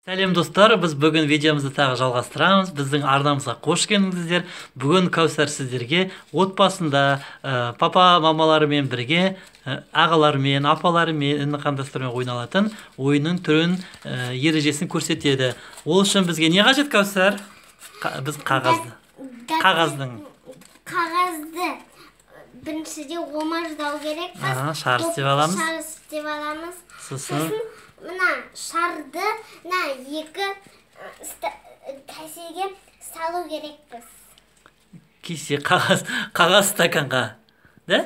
Сәлем достар, біз бүгін видеомызды тағы жалғастырамыз. Біздің арнамызға қош келдіңіздер. Бүгін Кәусар сіздерге отбасында папа мамаларымен бірге, ағаларымен, апаларымен, қандастармен ойналатын ойынның түрін, ережесін көрсетеді. Ол үшін бізге не қажет, Кәусар? Біз қағазды біріншіде омаждау керек. Шар істеп аламыз. Сосын мына шарды екі кәсеге салу керекпіз. Кесе қағаз стаканға, да?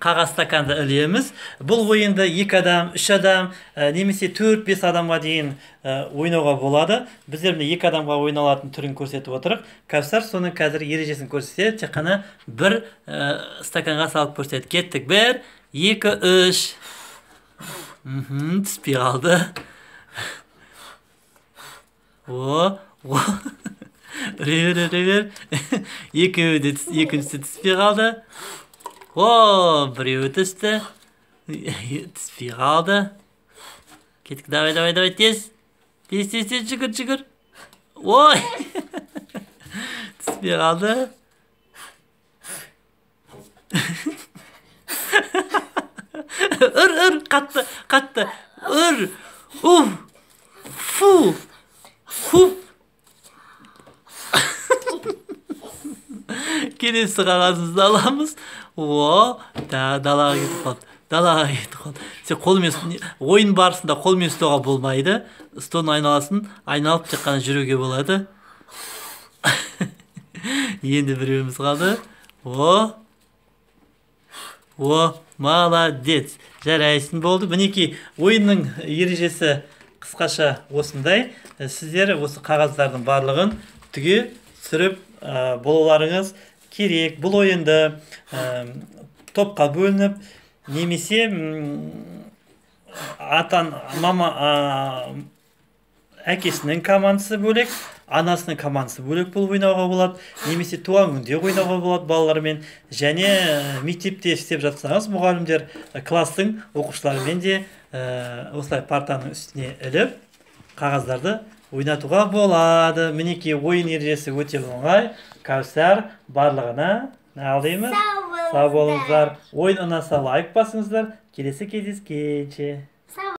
Қағаз стаканды ілеміз. Бұл ойынды 2 адам, 3 адам, немесе 4-5 адамға дейін ойнауға болады. Біздер 2 адамға ойналатын түрін көрсетіп отырық. Кәусар соның қазір ережесін көрсетеді. Тек қана бір стаканға салып көрсетеді. Кеттік. 1, 2, 3. Түспей қалды. Біреу. Екіншісі түспей қалды. Біреу түсті. Түспей қалды. Кеттік, давай, тез. Тез, жүгір. Ой! Түспей қалды. Үр, қатты. Үр. Фу. Келесі қағазымызды аламыз. Далаға кетіп қалды. Сен қолмен, ойын барысында қолмен ұстауға болмайды. Столдың айналасын айналып тек қана жүруге болады. Енді біреуіміз қалды. Молодец. Жарайсың, болды. Мінекей, ойынның ережесі қысқаша осындай. Сіздер осы қағаздардың барлығын түгел түсіріп болуларыңыз керек. Бұл ойынды топқа бөлініп, немесе әкесінің командасы бөлек, анасының командасы бөлек болып ойнауға болады, немесе туған күнде ойнауға болады балалармен, және мектепте істеп жатсаңыз, мұғалімдер класстың оқушыларымен де осылай партаның үстіне іліп, қағаздарды ойнатуға болады. Мінекей, ойын ережесі өте оңай. Кәусар барлығына сау болыңыздар. Ойын ұнаса лайк басыңыздар. Келесі кездескенше.